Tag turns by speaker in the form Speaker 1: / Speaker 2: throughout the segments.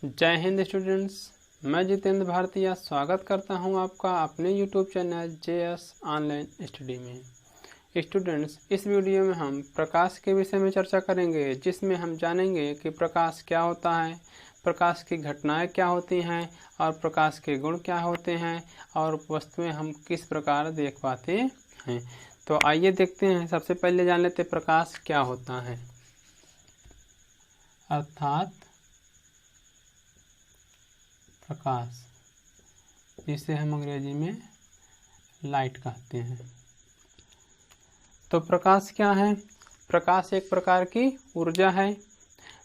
Speaker 1: जय हिंद स्टूडेंट्स, मैं जितेंद्र भारतीय स्वागत करता हूं आपका अपने YouTube channel JS online study में। स्टूडेंट्स, इस वीडियो में हम प्रकाश के विषय में चर्चा करेंगे, जिसमें हम जानेंगे कि प्रकाश क्या होता है, प्रकाश की घटनाएं क्या होती हैं और प्रकाश के गुण क्या होते हैं और वस्तुएं हम किस प्रकार देख पाते हैं। तो आइए देखते हैं। सबसे पहले जान लेते प्रकाश क्या होता है। अर्थात प्रकाश, जिसे हम अंग्रेजी में लाइट कहते हैं। तो प्रकाश क्या है? प्रकाश एक प्रकार की ऊर्जा है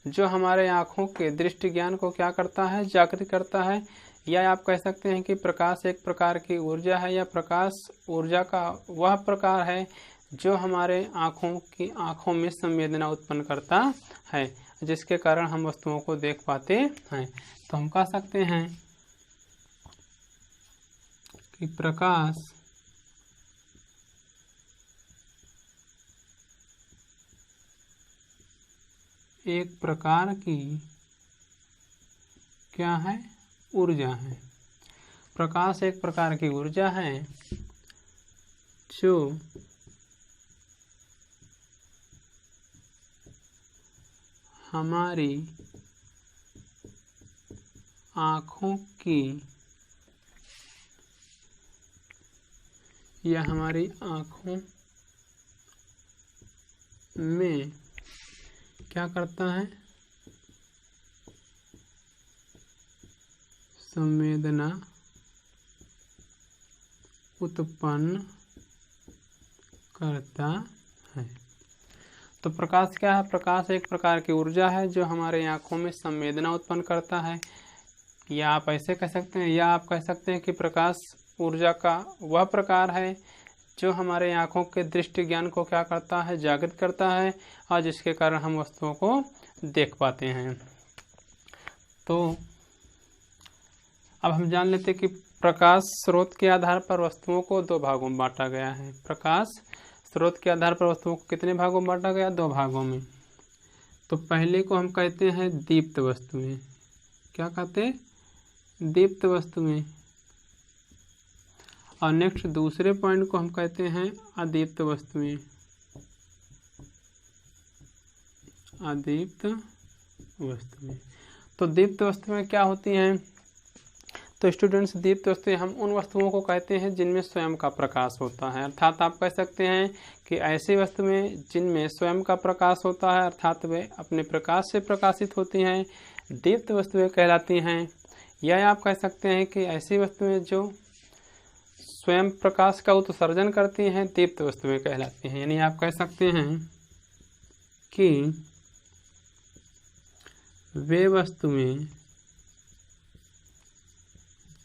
Speaker 1: जो हमारे आँखों के दृष्टि ज्ञान को क्या करता है, जागृत करता है। या आप कह सकते हैं कि प्रकाश एक प्रकार की ऊर्जा है, या प्रकाश ऊर्जा का वह प्रकार है जो हमारे आँखों में संवेदना उत्पन्न करता है, जिसके कारण हम वस्तुओं को देख पाते हैं। तो हम कह सकते हैं कि प्रकाश एक प्रकार की क्या है? ऊर्जा है। प्रकाश एक प्रकार की ऊर्जा है जो हमारी आँखों की या हमारी आँखों में क्या करता है? संवेदना उत्पन्न करता है। तो प्रकाश क्या है? प्रकाश एक प्रकार की ऊर्जा है जो हमारे आँखों में संवेदना उत्पन्न करता है। या आप ऐसे कह सकते हैं, या आप कह सकते हैं कि प्रकाश ऊर्जा का वह प्रकार है जो हमारे आँखों के दृष्टि ज्ञान को क्या करता है, जागृत करता है, और जिसके कारण हम वस्तुओं को देख पाते हैं। तो अब हम जान लेते हैं कि प्रकाश स्रोत के आधार पर वस्तुओं को दो भागों में बांटा गया है। प्रकाश स्रोत के आधार पर वस्तुओं को कितने भागों में बांटा गया? दो भागों में। तो पहले को हम कहते हैं दीप्त वस्तुएं। क्या कहते हैं? दीप्त वस्तुएं। और नेक्स्ट दूसरे पॉइंट को हम कहते हैं अदीप्त वस्तुएं। अदीप्त वस्तुएं। तो दीप्त वस्तुएं क्या होती हैं? तो स्टूडेंट्स, दीप्त वस्तुएं हम उन वस्तुओं को कहते हैं जिनमें स्वयं का प्रकाश होता है। अर्थात आप कह सकते हैं कि ऐसी वस्तुएं जिनमें स्वयं का प्रकाश होता है, अर्थात वे अपने प्रकाश से प्रकाशित होती हैं, दीप्त वस्तुएं कहलाती हैं। या आप कह सकते हैं कि ऐसी वस्तुएं जो स्वयं प्रकाश का उत्सर्जन करती हैं, दीप्त वस्तुएं कहलाती हैं। यानी आप कह सकते हैं कि वे वस्तुएं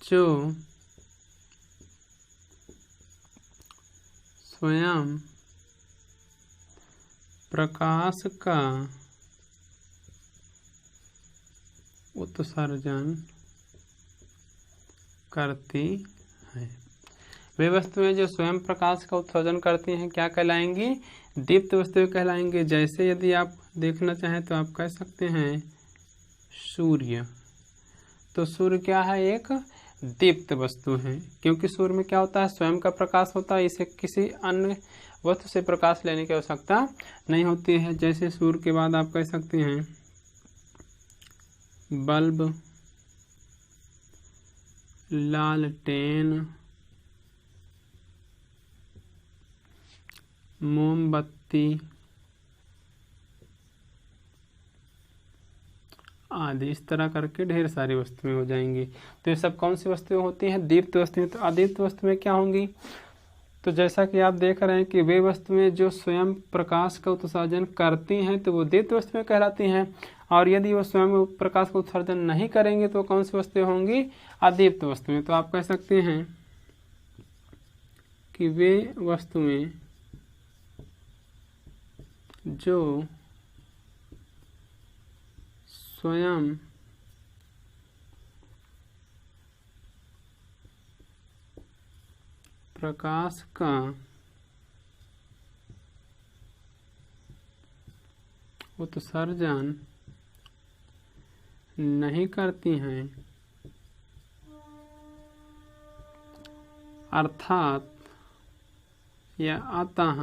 Speaker 1: जो स्वयं प्रकाश का उत्सर्जन करती हैं, वे वस्तुएं जो स्वयं प्रकाश का उत्सर्जन करती हैं क्या कहलाएंगी? दीप्त वस्तुएं कहलाएंगी। जैसे यदि आप देखना चाहें तो आप कह सकते हैं सूर्य। तो सूर्य क्या है? एक दीप्त वस्तु है, क्योंकि सूर्य में क्या होता है? स्वयं का प्रकाश होता है। इसे किसी अन्य वस्तु से प्रकाश लेने की आवश्यकता नहीं होती है। जैसे सूर्य के बाद आप कह सकते हैं बल्ब, लालटेन, मोमबत्ती आदि। इस तरह करके ढेर सारी वस्तुएं हो जाएंगी। तो ये सब कौन सी वस्तुएं होती हैं? दीप्त वस्तुएं। तो अदीप्त वस्तुएं क्या होंगी? तो जैसा कि आप देख रहे हैं कि वे वस्तुएं जो स्वयं प्रकाश का उत्सर्जन करती हैं तो वो दीप्त वस्तुएं कहलाती हैं। और यदि वो स्वयं प्रकाश का उत्सर्जन नहीं करेंगे तो कौन सी वस्तुएं होंगी? अदीप्त वस्तुएं। तो आप कह सकते हैं कि वे वस्तुएं जो स्वयं प्रकाश का उत्सर्जन नहीं करती हैं, अर्थात या अतः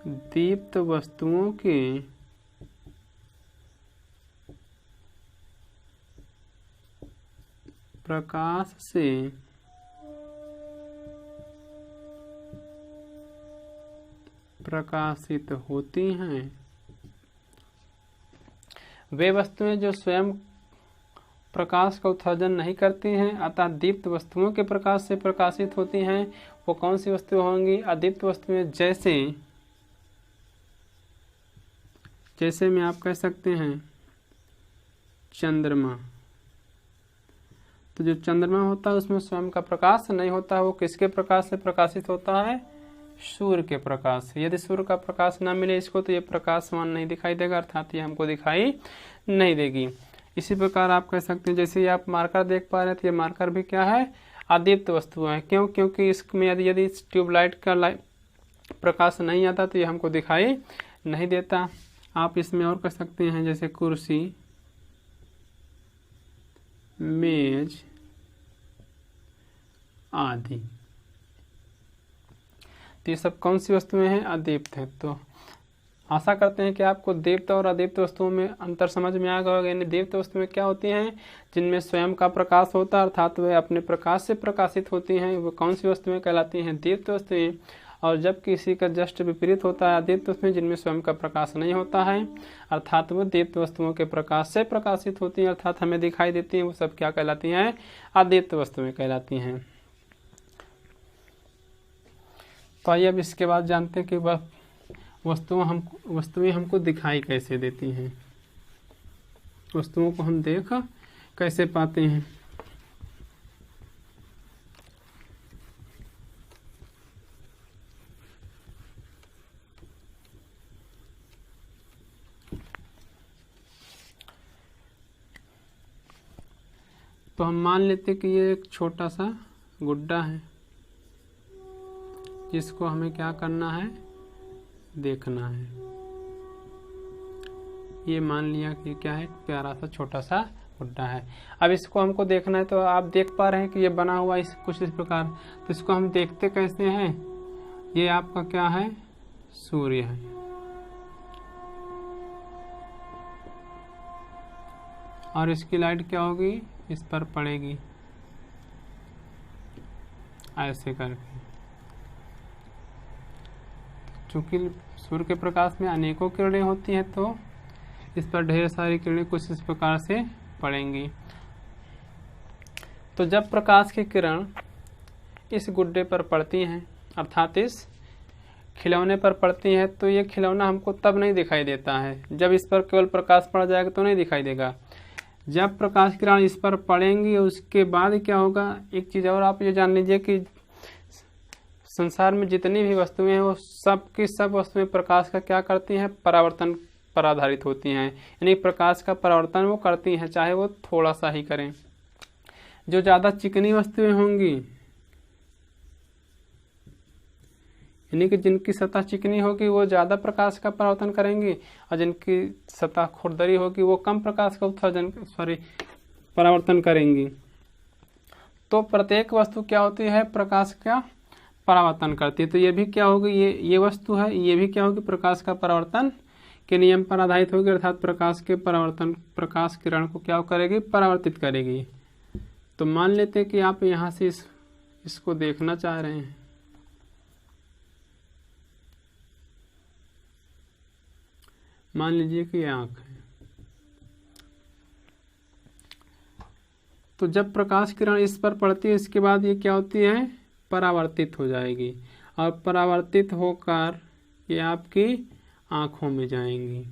Speaker 1: दीप्त वस्तुओं के प्रकाश से प्रकाशित होती हैं। वे वस्तुएं जो स्वयं प्रकाश का उत्सर्जन नहीं करती हैं अतः दीप्त वस्तुओं के प्रकाश से प्रकाशित होती हैं, वो कौन सी वस्तुएं होंगी? अदीप्त वस्तुएं, जैसे में आप कह सकते हैं चंद्रमा। तो जो चंद्रमा होता है उसमें स्वयं का प्रकाश नहीं होता है, वो किसके प्रकाश से प्रकाशित होता है? सूर्य के प्रकाश से। यदि सूर्य का प्रकाश ना मिले इसको तो ये प्रकाशमान नहीं दिखाई देगा, अर्थात ये हमको दिखाई नहीं देगी। इसी प्रकार आप कह सकते हैं, जैसे आप मार्कर देख पा रहे हैं तो ये मार्कर भी क्या है? अदीप्त वस्तु है। क्यों? क्योंकि इसमें यदि ट्यूबलाइट का प्रकाश नहीं आता तो ये हमको दिखाई नहीं देता। आप इसमें और कह सकते हैं जैसे कुर्सी, मेज आदि। तो ये सब कौन सी वस्तुएं हैं? अदीप्त है। तो आशा करते हैं कि आपको दीप्त और अदीप्त वस्तुओं में अंतर समझ में आ गया होगा। यानी दीप्त वस्तुएं क्या होती हैं? जिनमें स्वयं का प्रकाश होता है, अर्थात वे अपने प्रकाश से प्रकाशित होती हैं, वो कौन सी वस्तुएं कहलाती हैं? दीप्त वस्तुएं। और जब किसी का जस्ट विपरीत होता है अदीप्त वस्तुएं, जिनमें स्वयं का प्रकाश नहीं होता है, अर्थात वो दीप्त वस्तुओं के प्रकाश से प्रकाशित होती हैं, अर्थात हमें दिखाई देती हैं, वो सब क्या कहलाती हैं? अदीप्त वस्तुएं कहलाती हैं। तो आइए अब इसके बाद जानते हैं कि वह वस्तुएं हमको दिखाई कैसे देती हैं, वस्तुओं को हम देख कैसे पाते हैं। तो हम मान लेते कि ये एक छोटा सा गुड्डा है जिसको हमें क्या करना है? देखना है। ये मान लिया कि क्या है? प्यारा सा छोटा सा गुड्डा है। अब इसको हमको देखना है, तो आप देख पा रहे हैं कि ये बना हुआ कुछ इस प्रकार। तो इसको हम देखते कैसे हैं? ये आपका क्या है? सूर्य है। और इसकी लाइट क्या होगी? इस पर पड़ेगी ऐसे करके। चूंकि सूर्य के प्रकाश में अनेकों किरणें होती हैं तो इस पर ढेर सारी किरणें कुछ इस प्रकार से पड़ेंगी। तो जब प्रकाश की किरण इस गुड्डे पर पड़ती हैं, अर्थात इस खिलौने पर पड़ती है, तो ये खिलौना हमको तब नहीं दिखाई देता है। जब इस पर केवल प्रकाश पड़ जाएगा तो नहीं दिखाई देगा। जब प्रकाश किरण इस पर पड़ेंगी उसके बाद क्या होगा? एक चीज़ और आप ये जान लीजिए कि संसार में जितनी भी वस्तुएं हैं वो सब की सब वस्तुएं प्रकाश का क्या करती हैं? परावर्तन पर आधारित होती हैं। यानी प्रकाश का परावर्तन वो करती हैं, चाहे वो थोड़ा सा ही करें। जो ज़्यादा चिकनी वस्तुएं होंगी, यानी कि जिनकी सतह चिकनी होगी वो ज़्यादा प्रकाश का परावर्तन करेंगी, और जिनकी सतह खुरदरी होगी वो कम प्रकाश का परावर्तन करेंगी। तो प्रत्येक वस्तु क्या होती है? प्रकाश का परावर्तन करती है। तो ये भी क्या होगी? ये वस्तु है, ये भी क्या होगी? प्रकाश का परावर्तन के नियम पर आधारित होगी, अर्थात प्रकाश के परावर्तन, प्रकाश किरण को क्या करेगी? परावर्तित करेगी। तो मान लेते हैं कि आप यहाँ से इसको देखना चाह रहे हैं। मान लीजिए कि आँख है। तो जब प्रकाश किरण इस पर पड़ती है इसके बाद ये क्या होती है? परावर्तित हो जाएगी, और परावर्तित होकर ये आपकी आँखों में जाएंगी।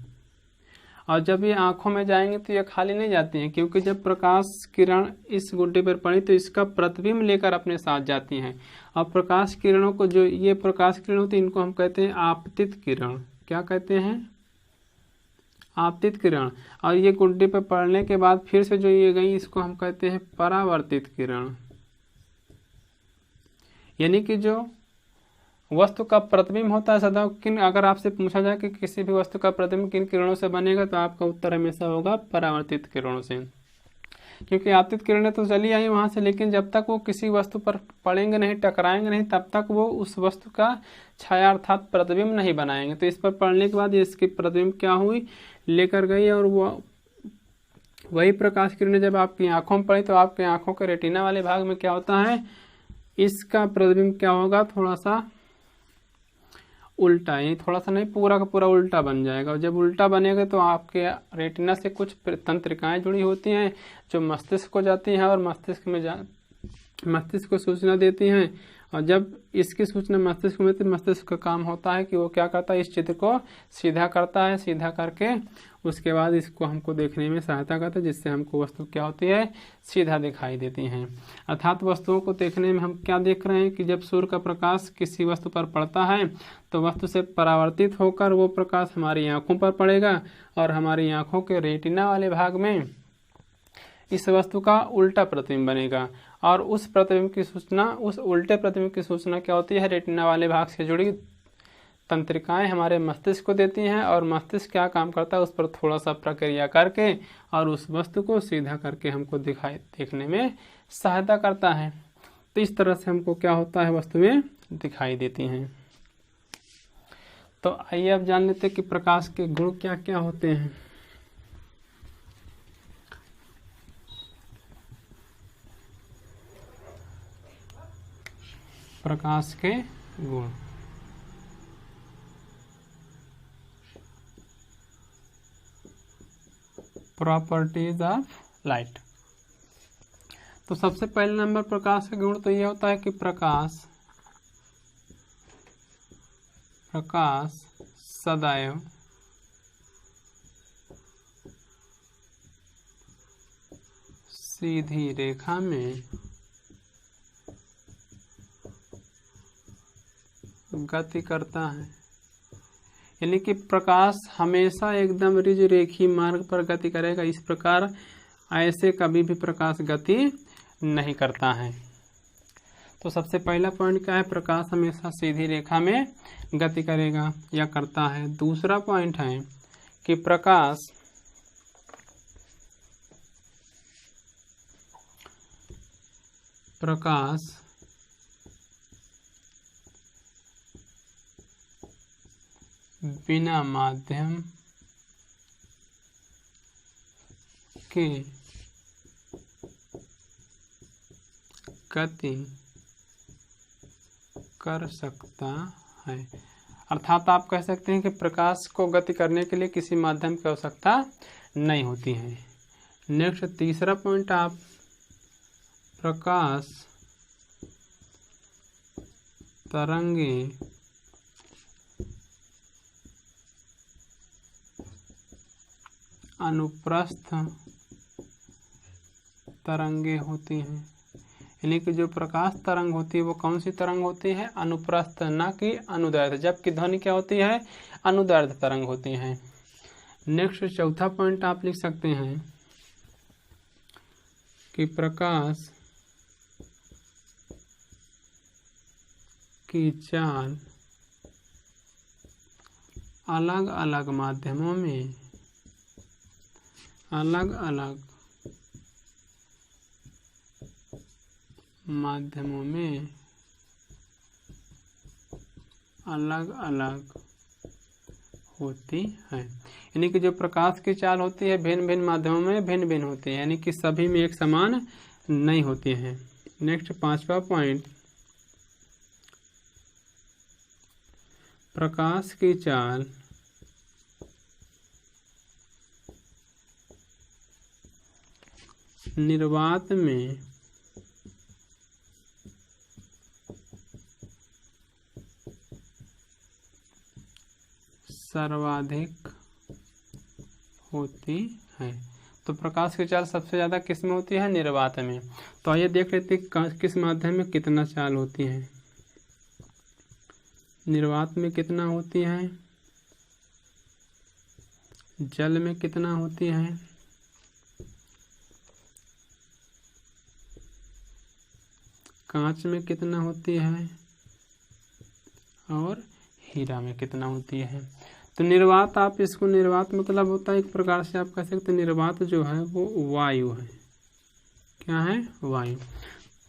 Speaker 1: और जब ये आँखों में जाएंगी तो ये खाली नहीं जाती हैं, क्योंकि जब प्रकाश किरण इस गुड्डे पर पड़ी तो इसका प्रतिबिंब लेकर अपने साथ जाती हैं। और प्रकाश किरणों को, जो ये प्रकाश किरण होती है, इनको हम कहते हैं आपतित किरण। क्या कहते हैं? आपतित किरण। और ये गुड्डे पर पड़ने के बाद फिर से जो ये गई इसको हम कहते हैं परावर्तित किरण। यानी कि जो वस्तु का प्रतिबिंब होता है सदैव किन, अगर आपसे पूछा जाए कि किसी भी वस्तु का प्रतिबिंब किन किरणों से बनेगा तो आपका उत्तर हमेशा होगा परावर्तित किरणों से, क्योंकि आपतित किरणें तो चली आई वहां से, लेकिन जब तक वो किसी वस्तु पर पड़ेंगे नहीं, टकराएंगे नहीं, तब तक वो उस वस्तु का छाया अर्थात प्रतिबिंब नहीं बनाएंगे। तो इस पर पड़ने के बाद इसकी प्रतिबिंब क्या हुई, लेकर गई, और वो वही प्रकाश किरणें जब आपकी आंखों में पड़ी तो आपकी आंखों के रेटिना वाले भाग में क्या होता है, इसका प्रतिबिंब क्या होगा, थोड़ा सा उल्टा, यानी थोड़ा सा नहीं, पूरा का पूरा उल्टा बन जाएगा। और जब उल्टा बनेगा तो आपके रेटिना से कुछ तंत्रिकाएं जुड़ी होती हैं जो मस्तिष्क को जाती हैं और मस्तिष्क को सूचना देती हैं, और जब इसकी सूचना मस्तिष्क में, तो मस्तिष्क का काम होता है कि वो क्या करता है, इस चित्र को सीधा करता है, सीधा करके उसके बाद इसको हमको देखने में सहायता करता है, जिससे हमको वस्तु क्या होती है, सीधा दिखाई देती हैं। अर्थात वस्तुओं को देखने में हम क्या देख रहे हैं कि जब सूर्य का प्रकाश किसी वस्तु पर पड़ता है तो वस्तु से परावर्तित होकर वो प्रकाश हमारी आंखों पर पड़ेगा, और हमारी आंखों के रेटिना वाले भाग में इस वस्तु का उल्टा प्रतिबिंब बनेगा, और उस प्रतिबिंब की सूचना, उस उल्टे प्रतिबिंब की सूचना क्या होती है, रेटिना वाले भाग से जुड़ी तंत्रिकाएं हमारे मस्तिष्क को देती हैं, और मस्तिष्क क्या काम करता है, उस पर थोड़ा सा प्रक्रिया करके और उस वस्तु को सीधा करके हमको देखने में सहायता करता है। तो इस तरह से हमको क्या होता है, वस्तुएं दिखाई देती हैं। तो आइए अब जान लेते हैं कि प्रकाश के गुण क्या क्या होते हैं। प्रकाश के गुण, प्रॉपर्टीज ऑफ लाइट। तो सबसे पहले नंबर प्रकाश का गुण तो यह होता है कि प्रकाश सदैव सीधी रेखा में गति करता है, यानी कि प्रकाश हमेशा एकदम रिज रेखी मार्ग पर गति करेगा। इस प्रकार ऐसे कभी भी प्रकाश गति नहीं करता है। तो सबसे पहला पॉइंट क्या है, प्रकाश हमेशा सीधी रेखा में गति करेगा या करता है। दूसरा पॉइंट है कि प्रकाश बिना माध्यम के गति कर सकता है। अर्थात आप कह सकते हैं कि प्रकाश को गति करने के लिए किसी माध्यम की आवश्यकता नहीं होती है। नेक्स्ट तीसरा पॉइंट, आप प्रकाश तरंगे अनुप्रस्थ तरंगे होती हैं, यानी कि जो प्रकाश तरंग होती है वो कौन सी तरंग होती है, अनुप्रस्थ, ना कि अनुदैर्ध्य, जबकि ध्वनि क्या होती है, अनुदैर्ध्य तरंग होती है। नेक्स्ट चौथा पॉइंट आप लिख सकते हैं कि प्रकाश की चाल अलग अलग माध्यमों में अलग अलग होती है, यानी कि जो प्रकाश की चाल होती है भिन्न भिन्न माध्यमों में भिन्न भिन्न होती है, यानी कि सभी में एक समान नहीं होती है। नेक्स्ट पांचवा पॉइंट, प्रकाश की चाल निर्वात में सर्वाधिक होती है। तो प्रकाश की चाल सबसे ज़्यादा किस में होती है, निर्वात में। तो आइए देख लेते हैं किस माध्यम में कितना चाल होती है। निर्वात में कितना होती है, जल में कितना होती है, कांच में कितना होती है, और हीरा में कितना होती है। तो निर्वात, आप इसको निर्वात मतलब होता है एक प्रकार से आप कह सकते हैं निर्वात जो है वो वायु है। क्या है? वायु।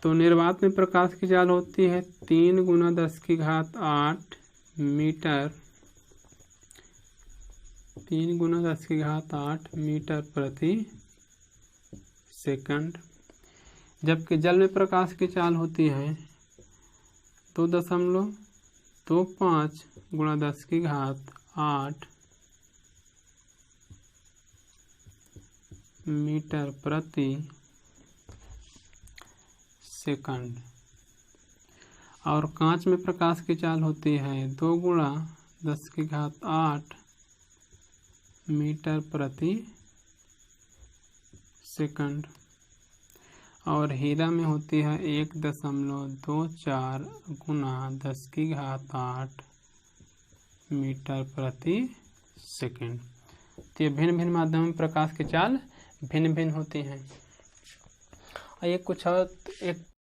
Speaker 1: तो निर्वात में प्रकाश की चाल होती है 3 × 10⁸ मीटर, 3 × 10⁸ मीटर प्रति सेकंड। जबकि जल में प्रकाश की चाल होती है 2.25 × 10⁸ मीटर प्रति सेकंड। और कांच में प्रकाश की चाल होती है 2 × 10⁸ मीटर प्रति सेकंड। और हीरा में होती है 1.24 × 10⁸ मीटर प्रति सेकंड। तो ये भिन्न भिन्न माध्यमों में प्रकाश की चाल भिन्न भिन्न होती हैं। और ये कुछ और एक